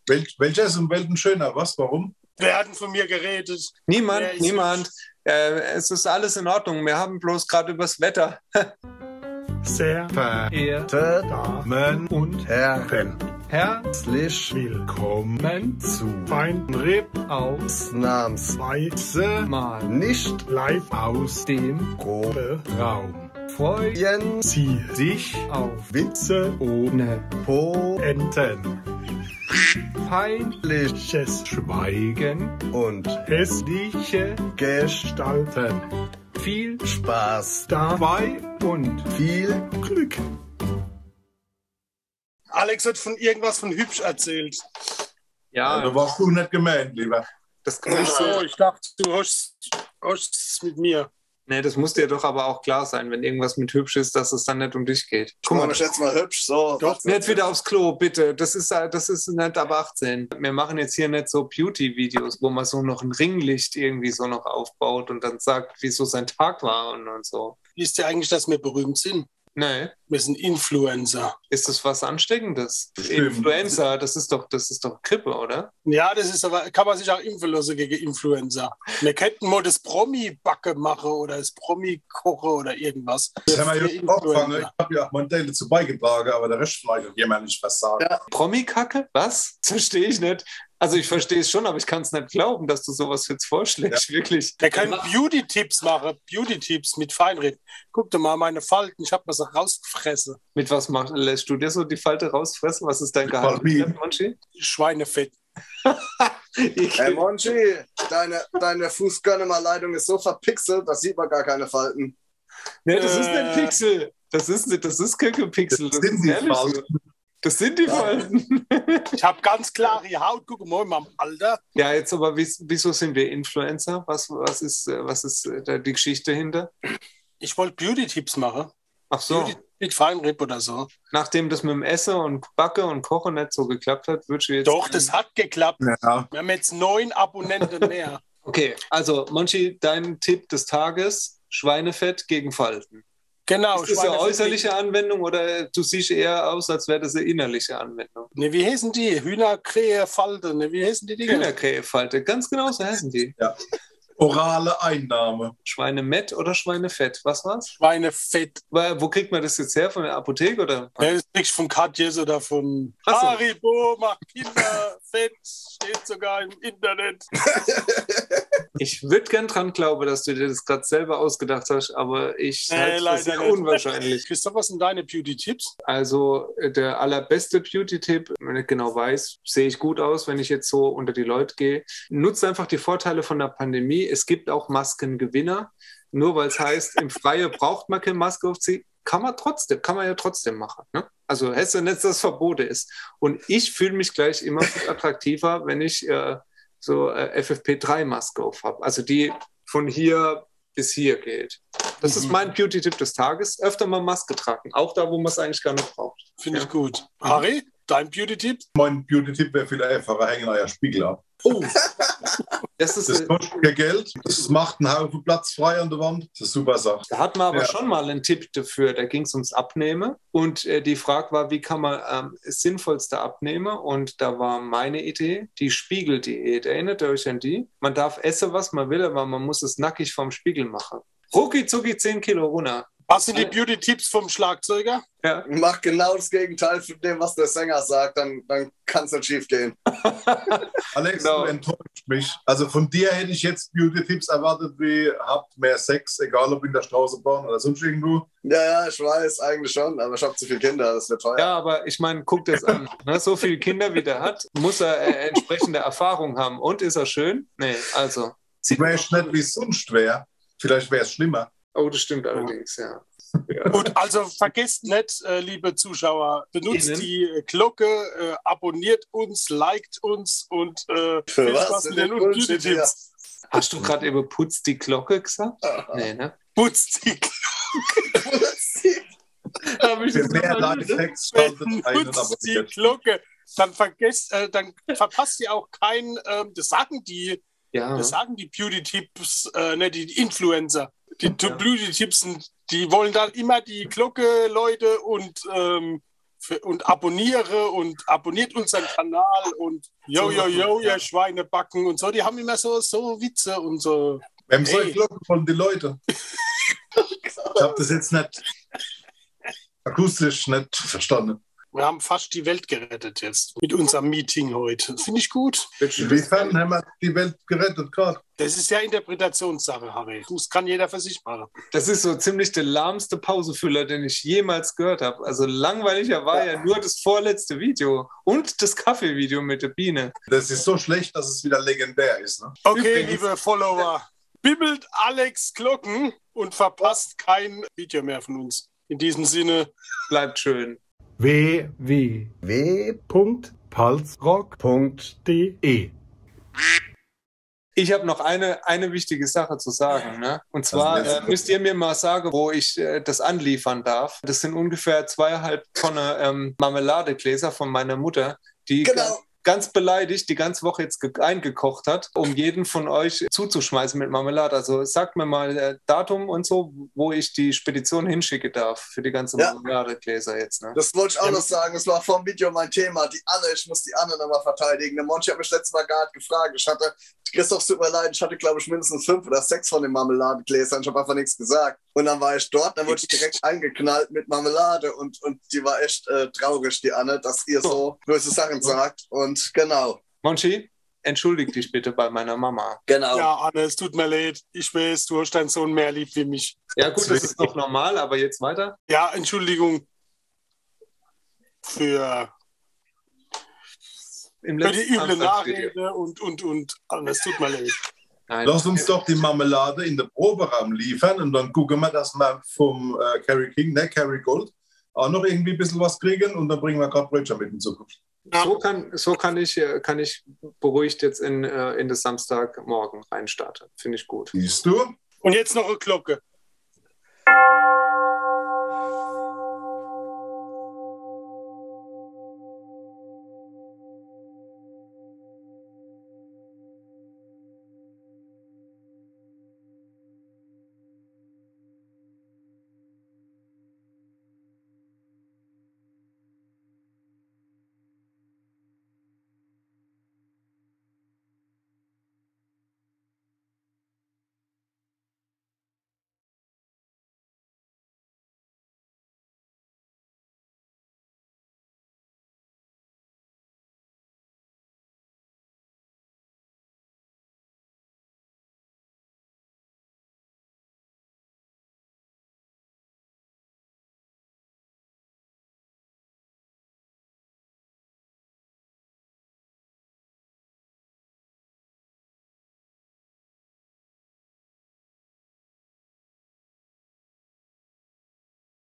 Welcher ist im Welten schöner? Was? Warum? Wer hat denn von mir geredet? Niemand. Es ist alles in Ordnung. Wir haben bloß gerade übers Wetter. Sehr verehrte Damen und Herren, herzlich willkommen zu Feinripp ausnahmsweise mal nicht live aus dem Proberaum. Freuen Sie sich auf Witze ohne Poenten, peinliches Schweigen und hässliche Gestalten. Viel Spaß dabei und viel Glück. Alex hat von irgendwas von hübsch erzählt. Ja, Da warst du nicht gemeint, lieber. das kann ich So, ich dachte, du hast es mit mir. Nee, das muss dir doch aber auch klar sein, wenn irgendwas mit hübsch ist, dass es dann nicht um dich geht. Guck mal, jetzt mal hübsch, so. Doch. Nicht wieder aufs Klo, bitte. Das ist nicht ab 18. Wir machen jetzt hier nicht so Beauty-Videos, wo man so noch ein Ringlicht irgendwie so noch aufbaut und dann sagt, wie so sein Tag war und so. Wisst ihr eigentlich, dass wir berühmt sind? Nee, Wir sind Influencer. ist das was Ansteckendes? Stimmt. Influenza, das ist doch Grippe, oder? Ja, das ist aber, kann man sich auch impfen lassen gegen Influencer. Wir könnten mal das Promi-Backe machen oder das Promi-Koche oder irgendwas. Das haben wir Für jetzt aufgefangen. Ich Influencer. habe ja auch mein Teil dazu beigetragen, aber der Rest mag jemand nicht was sagen. Ja. Promi-Kacke? Was? Das verstehe ich nicht. Also ich verstehe es schon, aber ich kann es nicht glauben, dass du sowas jetzt vorschlägst, wirklich. Wir können Beauty-Tipps machen. Beauty-Tipps mit Feinripp. Guck dir mal meine Falten. Ich habe mir so rausgefressen. Mit was lässt du dir so die Falte rausfressen? Was ist dein Geheimrezept, Monchi? Schweinefett. Hey Monchi, deine Fußgönnermalleitung ist so verpixelt, da sieht man gar keine Falten. Nee, das ist nicht Pixel. Das ist Köcke-Pixel. Das sind die ehrlich so. Falten. Das sind die Falten. Ich habe ganz klare Haut. Guck mal in meinem Alter. Ja, jetzt aber, wieso sind wir Influencer? Was ist da die Geschichte hinter? Ich wollte Beauty-Tipps machen. Ach so, Beauty mit Feinripp oder so. nachdem das mit dem Essen und Backe und Kochen nicht so geklappt hat, würdest du jetzt... Doch, das hat geklappt. Ja. Wir haben jetzt 9 Abonnenten mehr. Okay, also Monchi, dein Tipp des Tages, Schweinefett gegen Falten. Genau. Ist das eine Schweinefett. äußerliche Anwendung oder du siehst eher aus, als wäre das eine innerliche Anwendung? Ne, wie heißen die? Hühnerkrähe, Falte. Ne, wie heißen die Dinger? Hühnerkrähefalte, ganz genau so heißen die. Ja. Orale Einnahme. Schweinemett oder Schweinefett, was war's? Schweinefett. Wo kriegt man das jetzt her, von der Apotheke oder? Ja, das kriegst du von Katjes oder von Ach so. Haribo, macht Kinder fett, steht sogar im Internet. Ich würde gern dran glauben, dass du dir das gerade selber ausgedacht hast, aber ich halte das leider sehr nicht. unwahrscheinlich. Christoph, was sind deine Beauty-Tipps? Also der allerbeste Beauty-Tipp, wenn ich genau weiß, sehe ich gut aus, wenn ich jetzt so unter die Leute gehe. Nutzt einfach die Vorteile von der Pandemie. Es gibt auch Maskengewinner. Nur weil es heißt, im Freien braucht man keine Maske aufziehen, kann man ja trotzdem machen. Ne? Also heißt ja nicht, dass das verboten ist. Und ich fühle mich gleich immer viel attraktiver, wenn ich so FFP3-Maske auf habe. Also die von hier bis hier geht. Das ist mein Beauty-Tipp des Tages. Öfter mal Maske tragen, auch da, wo man es eigentlich gar nicht braucht. Finde ich gut. Harry, dein Beauty-Tipp? Mein Beauty-Tipp wäre viel einfacher, hängen euer Spiegel ab. Oh, das Das ist, kostet kein Geld, das macht einen Haufen Platz frei an der Wand. Das ist eine super Sache. da hat man aber Ja. schon mal einen Tipp dafür. Da ging es ums Abnehmen und die Frage war, wie kann man das Sinnvollste abnehmen? Und da war meine Idee, die Spiegeldiät. Erinnert ihr euch an die? Man darf essen, was man will, aber man muss es nackig vorm Spiegel machen. Rucki zucki 10 Kilo runter. Was sind die Beauty-Tipps vom Schlagzeuger? Ja. Mach genau das Gegenteil von dem, was der Sänger sagt, dann kann es nicht schief gehen. Alex, Genau. du enttäuscht mich. Also von dir hätte ich jetzt Beauty-Tipps erwartet, wie habt mehr Sex, egal ob in der Straßenbahn oder sonst irgendwo. Ja, ich weiß, eigentlich schon, aber ich habe zu viele Kinder, das wird teuer. Ja, aber ich meine, guck das an. Ne? So viele Kinder, wie der hat, muss er entsprechende Erfahrung haben. Und ist er schön? Nee, also. Ich weiß nicht, wie es sonst wäre. Vielleicht wäre es schlimmer. Oh, das stimmt allerdings, ja. Gut, also vergesst nicht, liebe Zuschauer, benutzt Ihnen? die Glocke, abonniert uns, liked uns und Für viel was? Spaß mit Für den den Bullshit hier. Beauty-Tipps. Hast du gerade eben putzt die Glocke gesagt? Nee, ne? Putzt die Hab ich Für das mehr nochmal Lifehacks schaltet ein und Putzt die abonniert. Glocke. Dann verpasst ihr auch kein, das sagen die Ja, Beauty-Tipps, ne, die Influencer. Die Ja. Beauty-Tipps, die wollen dann immer die Glocke, Leute, und und abonniert unseren Kanal und ihr Schweinebacken und so. Die haben immer so Witze und so. Wir haben so eine Glocke von den Leuten. Ich habe das jetzt nicht akustisch nicht verstanden. Wir haben fast die Welt gerettet jetzt mit unserem Meeting heute. Finde ich gut. Inwiefern haben wir die Welt gerettet gerade? Das ist ja Interpretationssache, Harry. Das kann jeder für sich machen. Das ist so ziemlich der lahmste Pausenfüller, den ich jemals gehört habe. Also langweiliger war ja nur das vorletzte Video und das Kaffeevideo mit der Biene. Das ist so schlecht, dass es wieder legendär ist. Ne? Okay, liebe Follower, bibbelt Alex Glocken und verpasst kein Video mehr von uns. In diesem Sinne, bleibt schön. www.palzrock.de. Ich habe noch eine wichtige Sache zu sagen. Ne? Und zwar müsst ihr mir mal sagen, wo ich das anliefern darf. Das sind ungefähr 2,5 Tonnen Marmeladegläser von meiner Mutter, die ganz beleidigt die ganze Woche jetzt eingekocht hat, um jeden von euch zuzuschmeißen mit Marmelade. Also sagt mir mal Datum und so, wo ich die Spedition hinschicke darf für die ganzen Marmeladegläser jetzt. Ne? Das wollte ich auch noch sagen. Das war vor dem Video mein Thema. Ich muss die Anne nochmal verteidigen. Der Monchi hat mich letztes Mal gar nicht gefragt. Christoph, tut mir leid, ich hatte, glaube ich, mindestens 5 oder 6 von den Marmeladegläsern. Ich habe einfach nichts gesagt. Und dann war ich dort, dann wurde ich direkt eingeknallt mit Marmelade und die war echt traurig, die Anne, dass ihr so böse Sachen sagt. Und genau. Monchi, entschuldig dich bitte bei meiner Mama. Genau. Ja, Anne, es tut mir leid. Ich weiß, du hast deinen Sohn mehr lieb wie mich. Ja gut, das ist noch normal, aber jetzt weiter. Ja, Entschuldigung für die üble Nachrede und es tut mir leid. Nein. Lass uns doch die Marmelade in den Proberaum liefern und dann gucken wir, dass wir vom Kerry Gold, auch noch irgendwie ein bisschen was kriegen und dann bringen wir gerade Brötchen mit in Zukunft. Ja. So kann ich beruhigt jetzt in das Samstagmorgen reinstarten. Finde ich gut. Siehst du? Und jetzt noch eine Glocke.